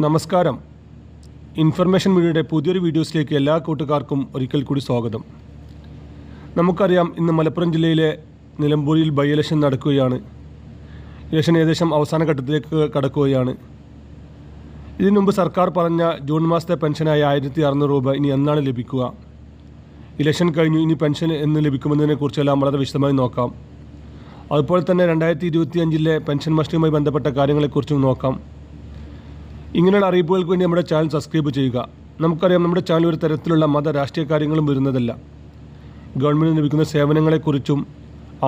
നമസ്കാരം. ഇൻഫർമേഷൻ മീഡിയയുടെ പുതിയൊരു വീഡിയോസിലേക്ക് എല്ലാ കൂട്ടുകാർക്കും ഒരിക്കൽ കൂടി സ്വാഗതം. നമുക്കറിയാം, ഇന്ന് മലപ്പുറം ജില്ലയിലെ നിലമ്പൂരിൽ ബൈ ഇലക്ഷൻ നടക്കുകയാണ്. ഇലക്ഷൻ ഏകദേശം അവസാന ഘട്ടത്തിലേക്ക് കടക്കുകയാണ്. ഇതിനു മുമ്പ് സർക്കാർ പറഞ്ഞ ജൂൺ മാസത്തെ പെൻഷനായ 1600 രൂപ ഇനി എന്നാണ് ലഭിക്കുക? ഇലക്ഷൻ കഴിഞ്ഞു, ഇനി പെൻഷൻ എന്ന് ലഭിക്കുമെന്നതിനെക്കുറിച്ചെല്ലാം വളരെ വിശദമായി നോക്കാം. അതുപോലെ തന്നെ 2025 പെൻഷൻ മസ്റ്റുമായി ബന്ധപ്പെട്ട കാര്യങ്ങളെക്കുറിച്ചും നോക്കാം. ഇങ്ങനെയുള്ള അറിയിപ്പുകൾക്ക് വേണ്ടി നമ്മുടെ ചാനൽ സബ്സ്ക്രൈബ് ചെയ്യുക. നമുക്കറിയാം, നമ്മുടെ ചാനൽ ഒരു തരത്തിലുള്ള മത രാഷ്ട്രീയ കാര്യങ്ങളും വരുന്നതല്ല. ഗവൺമെൻറ് ലഭിക്കുന്ന സേവനങ്ങളെക്കുറിച്ചും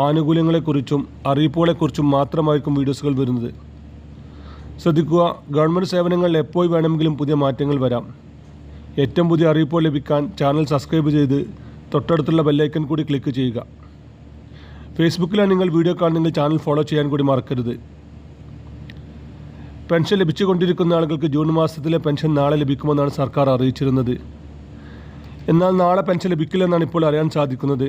ആനുകൂല്യങ്ങളെക്കുറിച്ചും അറിയിപ്പുകളെക്കുറിച്ചും മാത്രമായിരിക്കും വീഡിയോസുകൾ വരുന്നത്. ശ്രദ്ധിക്കുക, ഗവൺമെൻറ് സേവനങ്ങളിൽ എപ്പോൾ വേണമെങ്കിലും പുതിയ മാറ്റങ്ങൾ വരാം. ഏറ്റവും പുതിയ അറിയിപ്പുകൾ ലഭിക്കാൻ ചാനൽ സബ്സ്ക്രൈബ് ചെയ്ത് തൊട്ടടുത്തുള്ള ബെല്ലൈക്കൺ കൂടി ക്ലിക്ക് ചെയ്യുക. ഫേസ്ബുക്കിലാണ് നിങ്ങൾ വീഡിയോ കാണുന്നെങ്കിൽ ചാനൽ ഫോളോ ചെയ്യാൻ കൂടി മറക്കരുത്. പെൻഷൻ ലഭിച്ചുകൊണ്ടിരിക്കുന്ന ആളുകൾക്ക് ജൂൺ മാസത്തിലെ പെൻഷൻ നാളെ ലഭിക്കുമെന്നാണ് സർക്കാർ അറിയിച്ചിരുന്നത്. എന്നാൽ നാളെ പെൻഷൻ ലഭിക്കില്ലെന്നാണ് ഇപ്പോൾ അറിയാൻ സാധിക്കുന്നത്.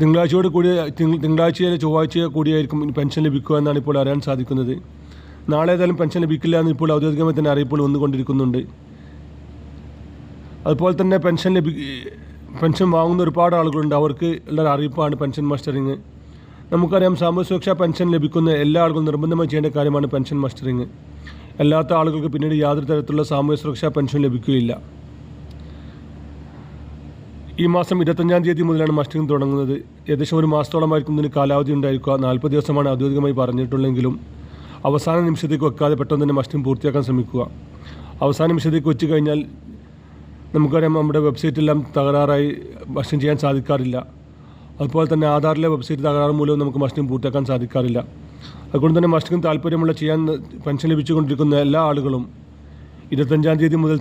തിങ്കളാഴ്ചയിലെ ചൊവ്വാഴ്ചയോ കൂടിയായിരിക്കും പെൻഷൻ ലഭിക്കുക എന്നാണ് ഇപ്പോൾ അറിയാൻ സാധിക്കുന്നത്. നാളെ ഏതായാലും പെൻഷൻ ലഭിക്കില്ല എന്ന് ഇപ്പോൾ ഔദ്യോഗികമായി തന്നെ അറിയിപ്പുകൾ വന്നുകൊണ്ടിരിക്കുന്നുണ്ട്. അതുപോലെ തന്നെ പെൻഷൻ വാങ്ങുന്ന ഒരുപാട് ആളുകളുണ്ട്. അവർക്ക് ഉള്ള അറിയിപ്പാണ് പെൻഷൻ മസ്റ്ററിങ്. നമുക്കറിയാം, സാമൂഹ്യ സുരക്ഷാ പെൻഷൻ ലഭിക്കുന്ന എല്ലാ ആളുകളും നിർബന്ധമായി ചെയ്യേണ്ട കാര്യമാണ് പെൻഷൻ മസ്റ്ററിങ്. അല്ലാത്ത ആളുകൾക്ക് പിന്നീട് യാതൊരു തരത്തിലുള്ള സാമൂഹ്യ സുരക്ഷാ പെൻഷൻ ലഭിക്കുകയില്ല. ഈ മാസം 25-ാം തീയതി മുതലാണ് മസ്റ്ററിങ് തുടങ്ങുന്നത്. ഏകദേശം ഒരു മാസത്തോളമായിരിക്കും ഇതിന് കാലാവധി ഉണ്ടായിരിക്കുക. 40 ദിവസമാണ് ഔദ്യോഗികമായി പറഞ്ഞിട്ടുള്ളെങ്കിലും അവസാന നിമിഷത്തേക്ക് വെക്കാതെ പെട്ടെന്ന് തന്നെ മസ്റ്ററിങ് പൂർത്തിയാക്കാൻ ശ്രമിക്കുക. അവസാന നിമിഷത്തേക്ക് വെച്ച് കഴിഞ്ഞാൽ നമുക്കറിയാം, നമ്മുടെ വെബ്സൈറ്റെല്ലാം തകരാറായി മസ്റ്ററിങ് ചെയ്യാൻ സാധിക്കാറില്ല. അതുപോലെ തന്നെ ആധാറിലെ വെബ്സൈറ്റ് തകരാറ് മൂലവും നമുക്ക് മസ്റ്ററിങ് പൂർത്തിയാക്കാൻ സാധിക്കാറില്ല. അതുകൊണ്ട് തന്നെ മസ്റ്ററിങ് താല്പര്യമുള്ള പെൻഷൻ ലഭിച്ചുകൊണ്ടിരിക്കുന്ന എല്ലാ ആളുകളും 25-ാം തീയതി മുതൽ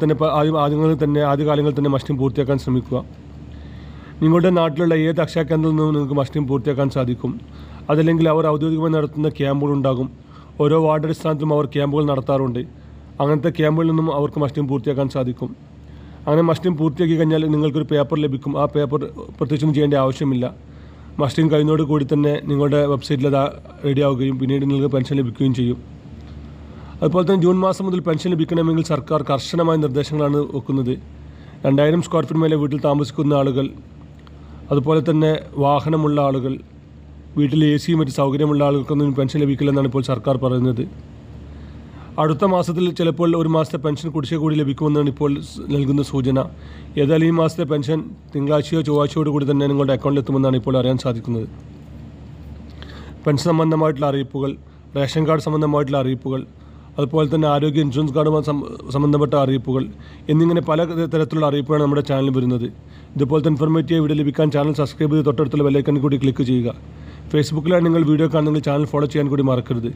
തന്നെ ആദ്യകാലങ്ങളിൽ തന്നെ മസ്റ്ററിങ് പൂർത്തിയാക്കാൻ ശ്രമിക്കുക. നിങ്ങളുടെ നാട്ടിലുള്ള ഏത് അക്ഷയ കേന്ദ്രത്തിൽ നിന്നും നിങ്ങൾക്ക് മസ്റ്ററിങ് പൂർത്തിയാക്കാൻ സാധിക്കും. അതല്ലെങ്കിൽ അവർ ഔദ്യോഗികമായി നടത്തുന്ന ക്യാമ്പുകളുണ്ടാകും. ഓരോ വാർഡ് അടിസ്ഥാനത്തിലും അവർ ക്യാമ്പുകൾ നടത്താറുണ്ട്. അങ്ങനത്തെ ക്യാമ്പുകളിൽ നിന്നും അവർക്ക് മസ്റ്ററിങ് പൂർത്തിയാക്കാൻ സാധിക്കും. അങ്ങനെ മസ്റ്ററിങ് പൂർത്തിയാക്കി കഴിഞ്ഞാൽ നിങ്ങൾക്കൊരു പേപ്പർ ലഭിക്കും. ആ പേപ്പർ പ്രത്യേകിച്ചൊന്നും ചെയ്യേണ്ട ആവശ്യമില്ല. മസ്റ്ററിങ് കഴിയുന്നതോട് കൂടി തന്നെ നിങ്ങളുടെ വെബ്സൈറ്റിൽ അത് റെഡിയാവുകയും പിന്നീട് നിങ്ങൾക്ക് പെൻഷൻ ലഭിക്കുകയും ചെയ്യും. അതുപോലെ തന്നെ ജൂൺ മാസം മുതൽ പെൻഷൻ ലഭിക്കണമെങ്കിൽ സർക്കാർ കർശനമായ നിർദ്ദേശങ്ങളാണ് വെക്കുന്നത്. 2000 സ്ക്വയർ ഫീറ്റ് മേലെ വീട്ടിൽ താമസിക്കുന്ന ആളുകൾ, അതുപോലെ തന്നെ വാഹനമുള്ള ആളുകൾ, വീട്ടിൽ AC മറ്റ് സൗകര്യമുള്ള ആളുകൾക്കൊന്നും പെൻഷൻ ലഭിക്കില്ലെന്നാണ് ഇപ്പോൾ സർക്കാർ പറയുന്നത്. അടുത്ത മാസത്തിൽ ചിലപ്പോൾ ഒരു മാസത്തെ പെൻഷൻ കുടിശ്ശിക കൂടി ലഭിക്കുമെന്നാണ് ഇപ്പോൾ നൽകുന്ന സൂചന. ഏതായാലും ഈ മാസത്തെ പെൻഷൻ തിങ്കളാഴ്ചയോ ചൊവ്വാഴ്ചയോട് കൂടി തന്നെ നിങ്ങളുടെ അക്കൗണ്ടിൽ എത്തുമെന്നാണ് ഇപ്പോൾ അറിയാൻ സാധിക്കുന്നത്. പെൻഷൻ സംബന്ധമായിട്ടുള്ള അറിയിപ്പുകൾ, റേഷൻ കാർഡ് സംബന്ധമായിട്ടുള്ള അറിയിപ്പുകൾ, അതുപോലെ തന്നെ ആരോഗ്യ ഇൻഷുറൻസ് കാർഡുമായി സംബന്ധപ്പെട്ട അറിയിപ്പുകൾ എന്നിങ്ങനെ പല തരത്തിലുള്ള അറിയിപ്പുകളാണ് നമ്മുടെ ചാനലിൽ വരുന്നത്. ഇതുപോലത്തെ ഇൻഫോർമേറ്റീവ് വീഡിയോ ലഭിക്കാൻ ചാനൽ സബ്സ്ക്രൈബ് ചെയ്ത് തൊട്ടടുത്തുള്ള ബെല്ലൈക്കൺ കൂടി ക്ലിക്ക് ചെയ്യുക. ഫേസ്ബുക്കിലാണ് നിങ്ങൾ വീഡിയോ കാണുന്നെങ്കിൽ ചാനൽ ഫോളോ ചെയ്യാൻ കൂടി മറക്കരുത്.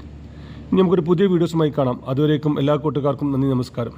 ഇനി നമുക്കൊരു പുതിയ വീഡിയോസുമായി കാണാം. അതുവരേക്കും എല്ലാ കൂട്ടുകാർക്കും നന്ദി, നമസ്കാരം.